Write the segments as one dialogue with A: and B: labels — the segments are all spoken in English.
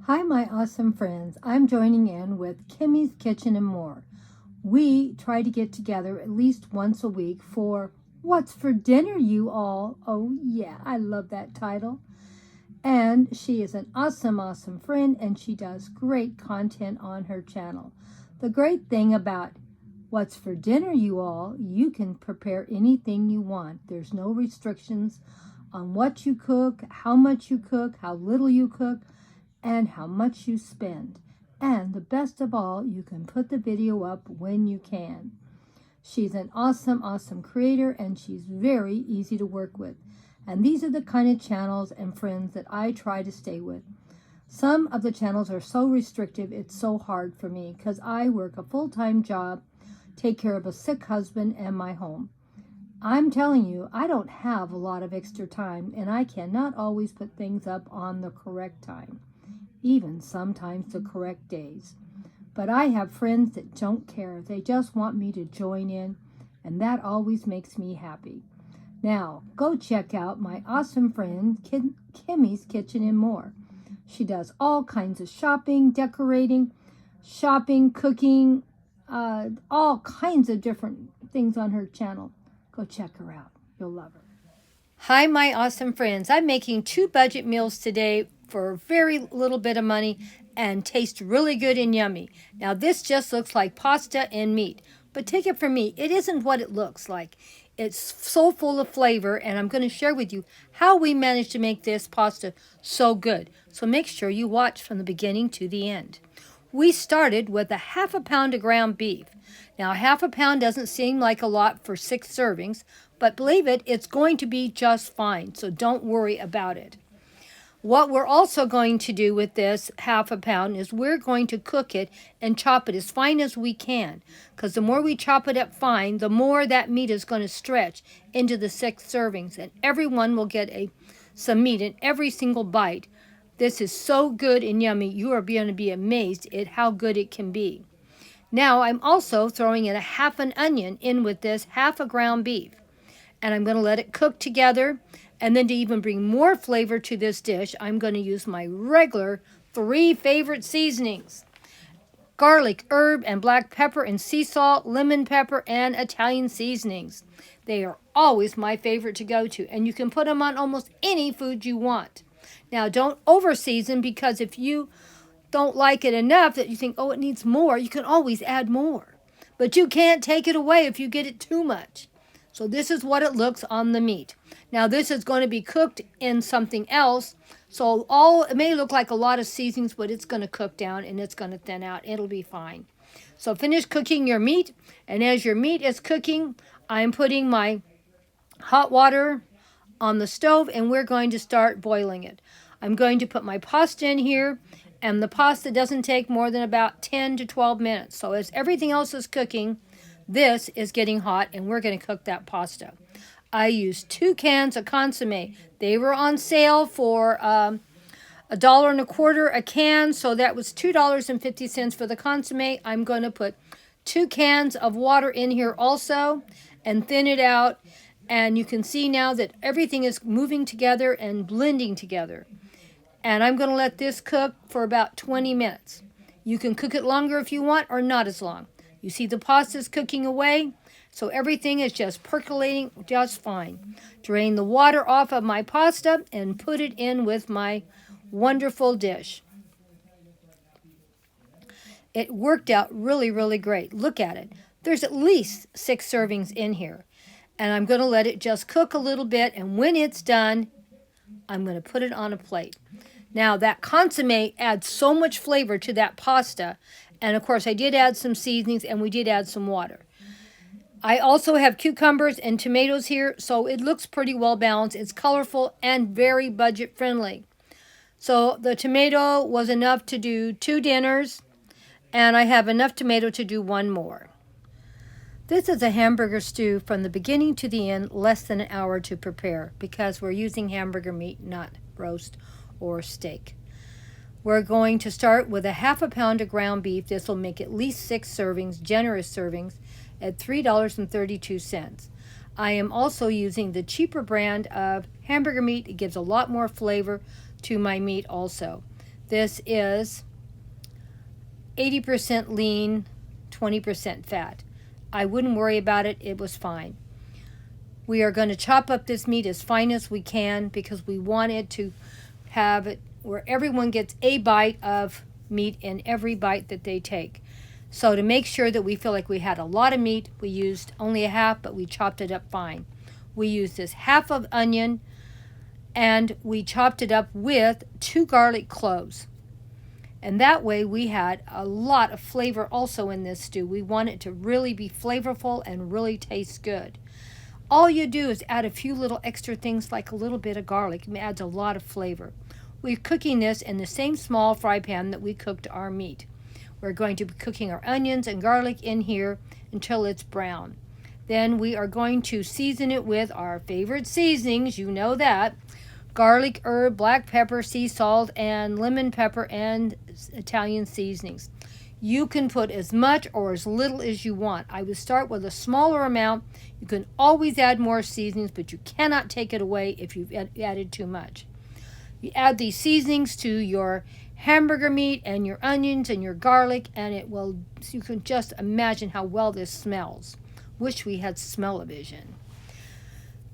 A: Hi, my awesome friends. I'm joining in with Kimmy's Kitchen and More. We try to get together at least once a week for What's for Dinner, You All? Oh, yeah, I love that title. And she is an awesome friend, and she does great content on her channel. The great thing about What's for Dinner, You All, you can prepare anything you want. There's no restrictions on what you cook, how much you cook, how little you cook, and how much you spend. And the best of all, you can put the video up when you can. She's an awesome creator, and she's very easy to work with. And these are the kind of channels and friends that I try to stay with. Some of the channels are so restrictive, it's so hard for me because I work a full-time job, take care of a sick husband and my home. I'm telling you, I don't have a lot of extra time, and I cannot always put things up on the correct time, even sometimes the correct days. But I have friends that don't care. They just want me to join in, and that always makes me happy. Now, go check out my awesome friend, Kimmy's Kitchen and More. She does all kinds of shopping, decorating, cooking, all kinds of different things on her channel. Go check her out. You'll love her. Hi, my awesome friends. I'm making 2 budget meals today for a very little bit of money and taste really good and yummy. Now, this just looks like pasta and meat, but take it from me, it isn't what it looks like. It's so full of flavor, and I'm going to share with you how we managed to make this pasta so good. So make sure you watch from the beginning to the end. We started with a half a pound of ground beef. Now, half a pound doesn't seem like a lot for 6 servings, but believe it, it's going to be just fine, so don't worry about it. What we're also going to do with this half a pound is we're going to cook it and chop it as fine as we can, because the more we chop it up fine, the more that meat is going to stretch into the 6 servings, and everyone will get some meat in every single bite. This is so good and yummy, you are going to be amazed at how good it can be. Now, I'm also throwing in a half an onion in with this half a ground beef, and I'm going to let it cook together. And then to even bring more flavor to this dish, I'm going to use my regular 3 favorite seasonings: garlic, herb, and black pepper, and sea salt, lemon pepper, and Italian seasonings. They are always my favorite to go to, and you can put them on almost any food you want. Now, don't over season, because if you don't like it enough that you think, oh, it needs more, you can always add more. But you can't take it away if you get it too much. So this is what it looks on the meat. Now, this is going to be cooked in something else. So it may look like a lot of seasonings, but it's going to cook down and it's going to thin out. It'll be fine. So finish cooking your meat. And as your meat is cooking, I'm putting my hot water on the stove, and we're going to start boiling it. I'm going to put my pasta in here, and the pasta doesn't take more than about 10 to 12 minutes. So as everything else is cooking, this is getting hot, and we're going to cook that pasta. I used 2 cans of consomme. They were on sale for $1.25 a can, so that was $2.50 for the consomme. I'm going to put 2 cans of water in here also and thin it out. And you can see now that everything is moving together and blending together. And I'm going to let this cook for about 20 minutes. You can cook it longer if you want, or not as long. You see the pasta's cooking away, so everything is just percolating just fine. Drain the water off of my pasta and put it in with my wonderful dish. It worked out really great. Look at it. There's at least 6 servings in here. And I'm going to let it just cook a little bit, and when it's done, I'm going to put it on a plate. Now, that consomme adds so much flavor to that pasta, and of course I did add some seasonings, and we did add some water. I also have cucumbers and tomatoes here, so it looks pretty well balanced. It's colorful and very budget friendly. So the tomato was enough to do 2 dinners, and I have enough tomato to do 1 more. This is a hamburger stew from the beginning to the end, less than an hour to prepare, because we're using hamburger meat, not roast or steak. We're going to start with a half a pound of ground beef. This will make at least 6 servings, generous servings, at $3.32. I am also using the cheaper brand of hamburger meat. It gives a lot more flavor to my meat also. This is 80% lean, 20% fat. I wouldn't worry about it. It was fine. We are going to chop up this meat as fine as we can because we want it to have it where everyone gets a bite of meat in every bite that they take. So to make sure that we feel like we had a lot of meat, we used only a half, but we chopped it up fine. We used this half of onion, and we chopped it up with 2 garlic cloves. And that way we had a lot of flavor also in this stew. We want it to really be flavorful and really taste good. All you do is add a few little extra things like a little bit of garlic. It adds a lot of flavor. We're cooking this in the same small fry pan that we cooked our meat. We're going to be cooking our onions and garlic in here until it's brown. Then we are going to season it with our favorite seasonings. You know that. Garlic, herb, black pepper, sea salt, and lemon pepper and Italian seasonings. You can put as much or as little as you want. I would start with a smaller amount. You can always add more seasonings, but you cannot take it away if you've added too much. You add these seasonings to your hamburger meat and your onions and your garlic, and you can just imagine how well this smells. Wish we had smell-o-vision.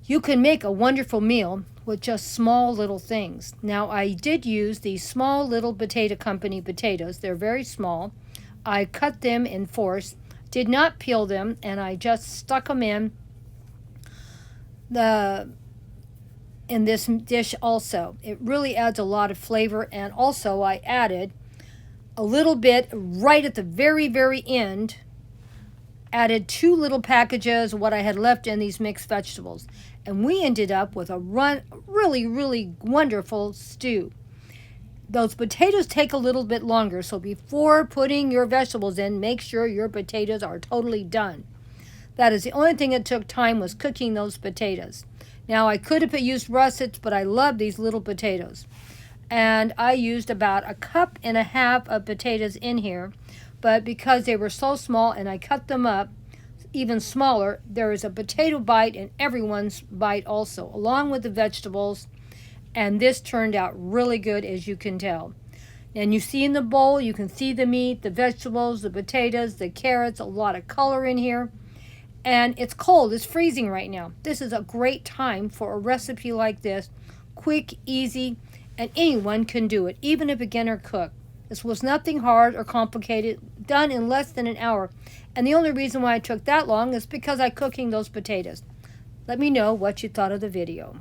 A: You can make a wonderful meal with just small little things. Now, I did use these small little potato company potatoes. They're very small. I cut them in fours, did not peel them, and I just stuck them in this dish also. It really adds a lot of flavor, and also I added a little bit right at the very, very end, added 2 little packages of what I had left in these mixed vegetables. And we ended up with a really, really wonderful stew. Those potatoes take a little bit longer, so before putting your vegetables in, make sure your potatoes are totally done. That is the only thing that took time, was cooking those potatoes. Now, I could have used russets, but I love these little potatoes. And I used about 1.5 cups of potatoes in here, but because they were so small and I cut them up even smaller, there is a potato bite in everyone's bite also, along with the vegetables. And this turned out really good, as you can tell. And you see in the bowl, you can see the meat, the vegetables, the potatoes, the carrots, a lot of color in here. And it's cold, it's freezing right now. This is a great time for a recipe like this. Quick, easy, and anyone can do it, even a beginner cook. This was nothing hard or complicated, done in less than an hour. And the only reason why it took that long is because I'm cooking those potatoes. Let me know what you thought of the video.